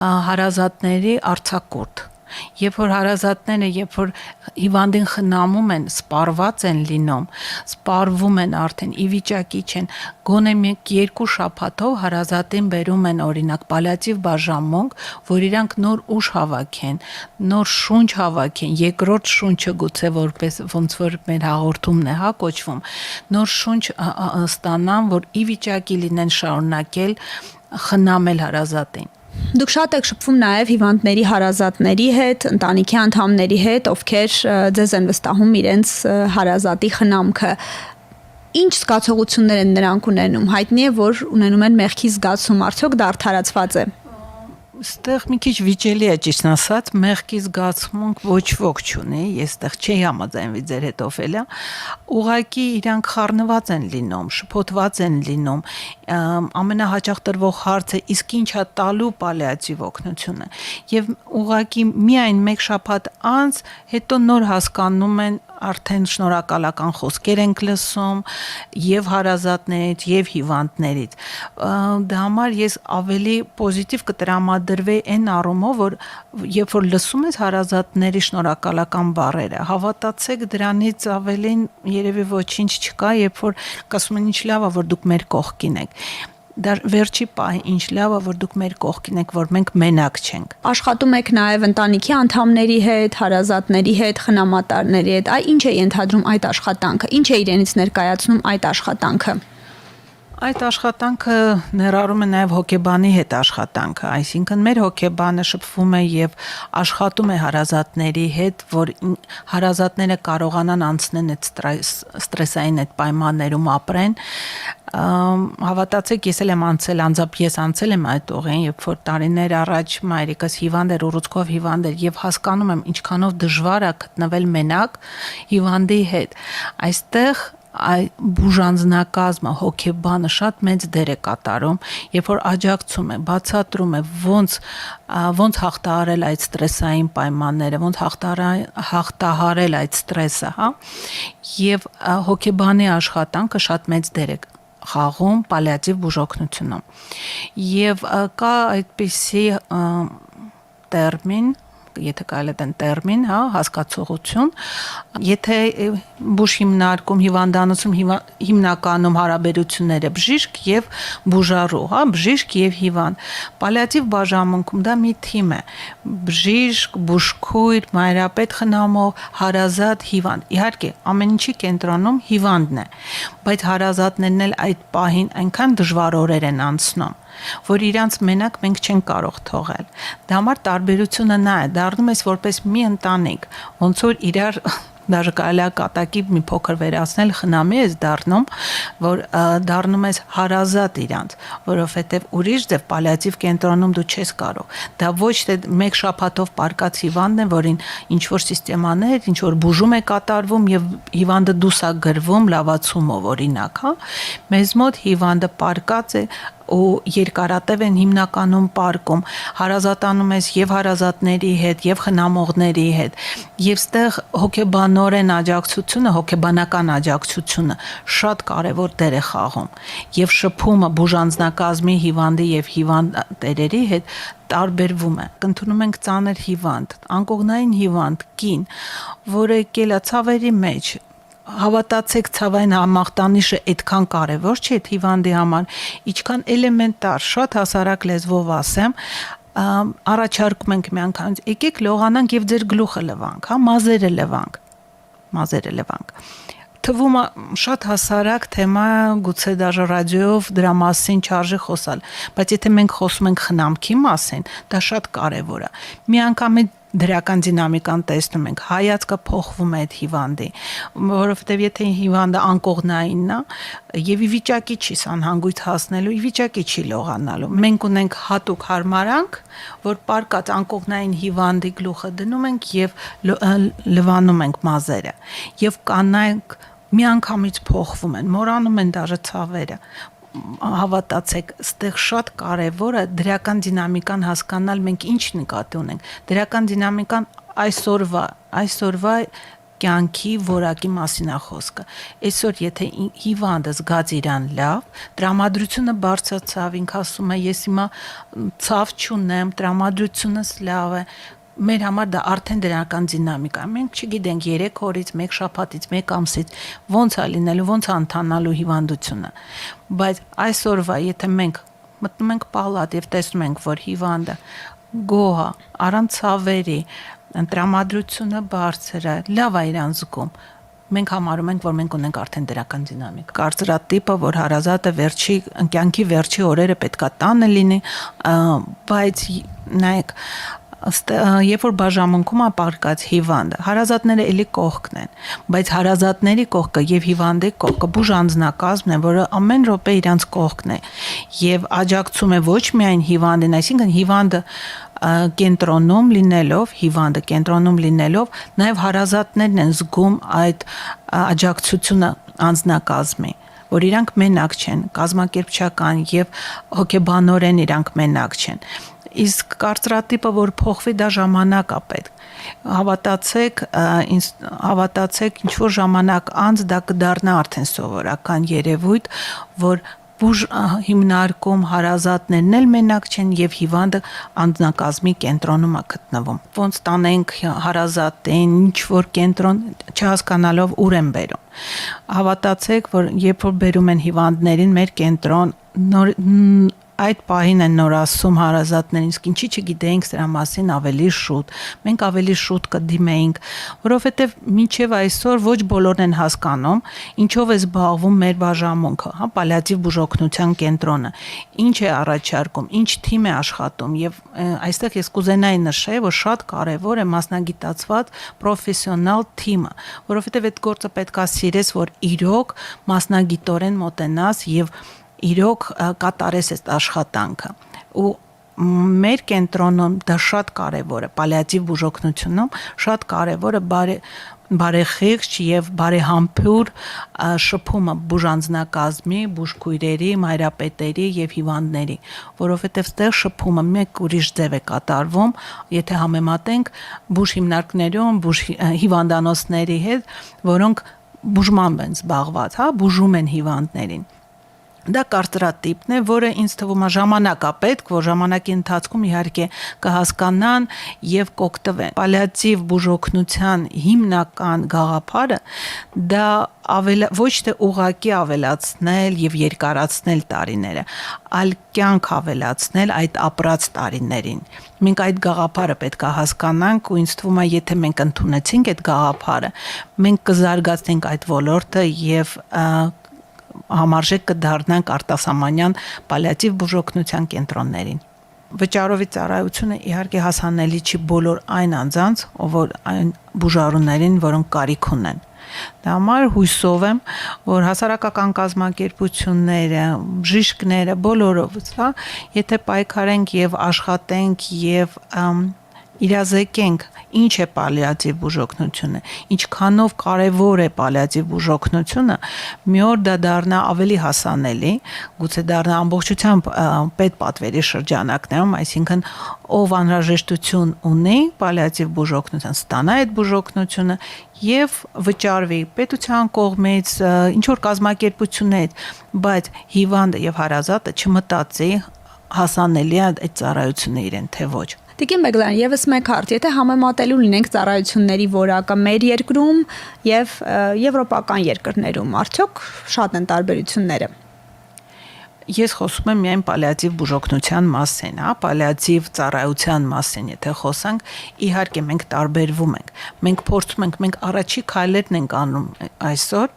հարազատների արձակուրդ։ Երբ որ հարազատները, երբ որ հիվանդին խնամում են, սպառված են լինում, սպառվում են արդեն, ի վիճակի չեն, գոնե 1-2 շաբաթով հարազատին բերում են օրինակ պալիատիվ բաժանմունք, որ իրանք նոր ուժ հավաքեն, նոր շունչ հավաքեն, երկրորդ շունչը գուցե որպես ոնց որ մեր հաղորդումն է, կոչվում, նոր շունչ ստանան, որ ի վիճակի լինեն շարունակել խնամել հարազատին։ Դուք շատ եք շփվում նաև հիվանդների հարազատների հետ, ընտանիքի անդամների հետ, ովքեր ձեզ են վստահում իրենց հարազատի խնամքը։ Ինչ զգացողություններ են նրանք ունենում։ Հայտնի է, որ ունենում են մեղքի զգացում, արդյոք դա արդարացված է։ Ստեղ մի քիչ վիճելի է ճիշտ ասած, մեղքի զգացմունք ոչ ոք չունի, ես ստեղ չի համաձայնվի ձեր հետ օֆելիա, ուղղակի իրանք խառնված են լինում, շփոթված են լինում, ամենահաճախ տրվող հարցը իսկ ինչա տալու պալիատիվ օգնությունը, եւ ուղղակի միայն մեկ շաբաթ անց հետո նոր հասկանում են արդեն շնորհակալական խոսքեր ենք լսում եւ հարազատներից եւ հիվանդներից։ Դա համար ես ավելի պոզիտիվ կտրամադրվեի այն առումով, որ երբ որ լսում ես հարազատների շնորհակալական բառերը, հավատացեք դրանից ավելին երևի ոչինչ չկա, երբ որ ասում են ինչ լավ է, որ դուք մեր կողքին եք։ Դա վերջի պահի ինչ լավ է, որ դուք մեր կողքին եք, որ մենք մենակ չենք։ Աշխատում եք նաև ընտանիքի անդամների հետ, հարազատների հետ, խնամատարների հետ։ Ինչ է ենթադրում այդ աշխատանքը։ Ինչ է իրենից ներկայացնում այդ աշխատանքը։ Այդ աշխատանքը ներառում է նաև հոգեբանի հետ աշխատանքը, այսինքն մեր հոգեբանը շփվում է եւ աշխատում է հարազատների հետ, որ հարազատները կարողանան անցնել այդ ստրեսային այդ պայմաններում ապրեն։ Հավատացեք, ես էլ եմ անցել, անձամբ ես անցել եմ այդ ուղին, երբ որ տարիներ առաջ մայրիկս հիվանդ էր, ուռուցքով հիվանդ էր եւ հասկանում եմ ինչքանով դժվար է գտնվել մենակ հիվանդի հետ։ Այստեղ բուժանձնակազմը, հոգեբանը շատ մեծ դեր է կատարում, երբ որ աջակցում է, բացատրում է ոնց հաղթահարել այդ ստրեսային պայմանները, ոնց հաղթահարել այդ ստրեսը, եւ հոգեբանի աշխատանքը շատ մեծ դեր է խաղում պալիատիվ բուժօգնությունում։ Եվ կա այդպիսի տերմին, եթե կարելի է տերմին, հասկացողություն, եթե բուժ հիմնարկում հիվանդանոցում հիմնականում հարաբերությունները բժիշկ եւ բուժարու, բժիշկ եւ հիվանդ, պալիատիվ բաժանմունքում դա մի թիմ է, բժիշկ, բուժքույր, մայրապետ խնամող, հարազատ, հիվանդ։ Իհարկե, ամեն ինչի կենտրոնում հիվանդն է, բայց հարազատներն էլ այդ պահին այնքան դժվար օրեր են անցնում, որ իրանց մենակ մենք չենք կարող թողել։ Դա համար տարբերությունը նա է, դառնում ես որպես մի ընտանիք, ոնց որ իրար դաժե կարելի է կատակի մի փոքր վերացնել, խնամի ես դառնում, որ դառնում ես հարազատ իրանց, որովհետև ուրիշ ձև պալիատիվ կենտրոնում դու չես կարող։ Դա ոչ թե մեկ շաբաթով պարկած հիվանդն է, որին ինչ որ սիստեմաներ, ինչ որ բուժում է կատարվում եւ հիվանդը դուրս է գրվում լավացումով օրինակ, Մեզ մոտ հիվանդը պարկած է ու երկարատև են հիմնականում պարկում, հարազատանում ես եւ հարազատների հետ, եւ խնամողների հետ, եւ ստեղ հոգեբանորեն աջակցությունը, հոգեբանական աջակցությունը շատ կարեւոր դեր է խաղում, եւ շփումը բուժանձնակազմի հիվանդի եւ հիվանդերերի հետ տարբերվում է։ Կընդունում ենք ծանր հիվանդ, անկողնային հիվանդ, կին, որը եկել է ցավերի մեջ, հավատացեք ցավային համախտանիշը այդքան կարևոր չէ հիվանդի համար, ինչքան էլեմենտար, շատ հասարակ լեզվով ասեմ, առաջարկում ենք մի անգամ, եկեք լողանանք եւ ձեր գլուխը լվանք, մազերը լվանք։ Թվում է շատ հասարակ թեմա, գուցե դաժե ռադիոյով դրա մասին չարժե խոսալ, բայց եթե մենք խոսում ենք խնամքի մասին, դա շատ կարևոր է։ Մի անգամ դրական դինամիկան տեսնում ենք, հայացքը փոխվում է այդ հիվանդի, որովհետև եթե հիվանդը անկողնայինն է եւ ի վիճակի չի սանհանգույց հասնելու, ի վիճակի չի լողանալու, մենք ունենք հատուկ հարմարանք, որ պարկած անկողնային հիվանդի գլուխը դնում ենք եւ լվանում ենք մազերը եւ կանայք միանգամից փոխվում են, մորանում են դաժե ցավերը։ Հավատացեք, ստեղ շատ կարևոր է դրական դինամիկան հասկանալ, մենք ինչ նկատի ունենք։ Դրական դինամիկան այսօրվա կյանքի որակի մասին է խոսքը։ Այսօր եթե հիվանդը զգաց իրան լավ, տրամադրությունը բարձրացավ, ինքը ասում է ես հիմա ցավ չունեմ, տրամադրությունս լավ է, մեր համար դա արդեն դրական դինամիկա։ Մենք չգիտենք 3 օրից, 1 շաբաթից, 1 ամսից ոնց է լինելու, ոնց է ընթանալու հիվանդությունը։ Բայց այսօրվա եթե մենք մտնում ենք պալատ եւ տեսնում ենք, որ հիվանդը գոհ է, առանց ցավերի, տրամադրությունը բարձր է, լավ է իրան զգում, մենք համարում ենք, որ մենք ունենք արդեն դրական դինամիկա։ Կարծրատիպը, որ հարազատը կյանքի վերջի օրերը պետքա տանը լինի, բայց նայեք, երբ որ բաժանմունքում ապարկած հիվանդը, հարազատները էլի կողքն են, բայց հարազատների կողքը եւ հիվանդի կողքը բուժ անձնակազմն է, որը ամեն րոպե իրանց կողքն է եւ աջակցում է ոչ միայն հիվանդին, այսինքն հիվանդը կենտրոնում լինելով նաեւ հարազատներն են զգում այդ աջակցությունը անձնակազմի, որ իրանք մենակ չեն, կազմակերպչական եւ հոգեբանորեն իրանք մենակ չեն։ Իսկ կարծրատիպը, որ փոխվի, դա ժամանակ է պետք։ Հավատացեք, ինչ որ ժամանակ անց դա կդառնա արդեն սովորական երևույթ, որ բուժ հիմնարկում հարազատներն էլ մենակ չեն եւ հիվանդը անձնակազմի կենտրոնում է գտնվում։ Ոնց տանենք հարազատին, ինչ որ կենտրոն չհասկանալով ուր են բերում։ Հավատացեք, որ երբ որ բերում են հիվանդներին մեր կենտրոն, այդ պահին են նոր ասում հարազատներին, իսկ ինչի չգիտեինք սրա մասին ավելի շուտ, մենք ավելի շուտ կդիմեինք, որովհետև մինչև այսօր ոչ բոլորն են հասկանում, ինչով է զբաղվում մեր բաժանմունքը, հա, պալիատիվ բուժօգնության կենտրոնը, ինչ է առաջարկում, ինչ թիմ է աշխատում եւ այստեղ ես կուզենայի նշել, որ շատ կարեւոր է մասնագիտացված պրոֆեսիոնալ թիմը, որովհետև այդ գործը պետքա սիրես, որ իրոք մասնագիտորեն մոտենաս եւ իրոք կատարես այդ աշխատանքը ու մեր կենտրոնում դա շատ կարևոր է պալիատիվ բուժօգնությունում շատ կարևոր է բարեխիղճ եւ բարեհամբույր շփումը բուժանձնակազմի, բուժքույրերի, մայրապետերի եւ հիվանդների, որովհետեւ ստեղ շփումը մեկ ուրիշ ձև է կատարվում, եթե համեմատենք բուժ հիմնարկներում, բուժ հիվանդանոցների հետ, որոնք բուժմամբ են զբաղված, հա, բուժում են հիվանդներին։ Դա կարծրատիպն է, որը ինձ թվում է ժամանակ է պետք, որ ժամանակի ընթացքում իհարկե կհասկանան եւ կօգտվեն։ Պալիատիվ բուժօգնության հիմնական գաղափարը դա ոչ թե ուղղակի ավելացնել եւ երկարացնել տարիները, այլ կյանք ավելացնել այդ ապրած տարիներին։ Մենք այդ գաղափարը պետք է հասկանանք ու ինձ թվում է, եթե մենք ընդունեցինք այդ գաղափարը, մենք կզարգացնենք այդ ոլորտը եւ համարժեք կդառնանք արտասահմանյան պալիատիվ բուժօգնության կենտրոններին։ Վճարովի ծառայությունը իհարկե հասանելի չի բոլոր այն անձանց, որ այն բուժառուներին, որոնք կարիք ունեն։ Դա համար հույսով եմ, որ հասարակական կազմակերպությունները, բժիշկները բոլորով, հա, եթե պայքարենք եւ աշխատենք եւ իրազեկենք ինչ է պալիատիվ բուժօգնությունը, ինչքանով կարևոր է պալիատիվ բուժօգնությունը, մի օր դա դառնա ավելի հասանելի, գուցե դառնա ամբողջությամբ պետպատվերի շրջանակներում, այսինքն ով անհրաժեշտություն ունի պալիատիվ բուժօգնության, ստանա այդ բուժօգնությունը եւ վճարվի պետության կողմից, ինչ որ կազմակերպություններից, բայց հիվանդը եւ հարազատը չմտածի հասանելի է այդ ծառայությունը իրեն թե ոչ։ Տիկին Բեգլյան, եւս մեկ հարց, եթե համեմատելու լինենք ծառայությունների որակը մեր երկրում եւ եվրոպական երկրներում, արդյոք շատ են տարբերությունները։ Ես խոսում եմ միայն պալիատիվ բուժօգնության մասին, հա, պալիատիվ ծառայության մասին, եթե խոսանք, իհարկե մենք տարբերվում ենք։ Մենք փորձում ենք, մենք առաջի քայլերն ենք անում այսօր,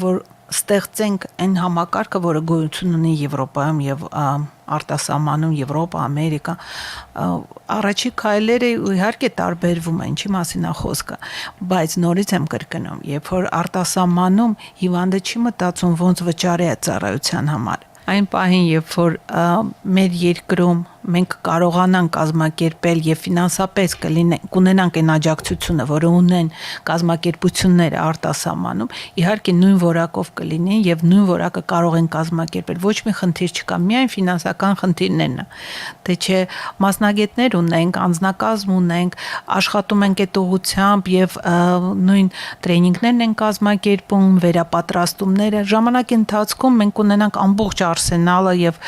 որ ստեղծենք այն համակարգը, որը գոյություն ունի Եվրոպայում եւ արտասահմանում Եվրոպա, Ամերիկա, առաջի քայլերը իհարկե տարբերվում են, ինչի մասին է խոսքը, բայց նորից եմ կրկնում, երբ որ արտասահմանում հիվանդը չի մտածում ոնց վճարի է ծառայության համար։ Այն պահին, երբ որ մեր երկրում մենք կարողանանք կազմակերպել եւ ֆինանսապես կունենանք այն աջակցությունը, որը ունեն կազմակերպությունները արտասահմանում, իհարկե նույն որակով կլինեն եւ նույն որակը կարող են կազմակերպել։ Ոչ մի խնդիր չկա, միայն ֆինանսական խնդիրներն է։ Թե չէ մասնագետներ ունենք, անձնակազմ ունենք, աշխատում ենք այդ ուղղությամբ եւ նույն տրեյնինգներն են կազմակերպում, վերապատրաստումները։ Ժամանակի ընթացքում մենք կունենանք ամբողջ արսենալը եւ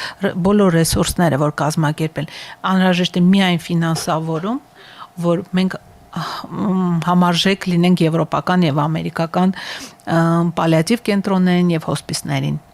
բոլոր ռեսուրսները, որ կազմակերպել։ Անհրաժեշտ է միայն ֆինանսավորում, որ մենք համարժեք լինենք եվրոպական եւ ամերիկական պալիատիվ կենտրոններին եւ հոսպիսներին։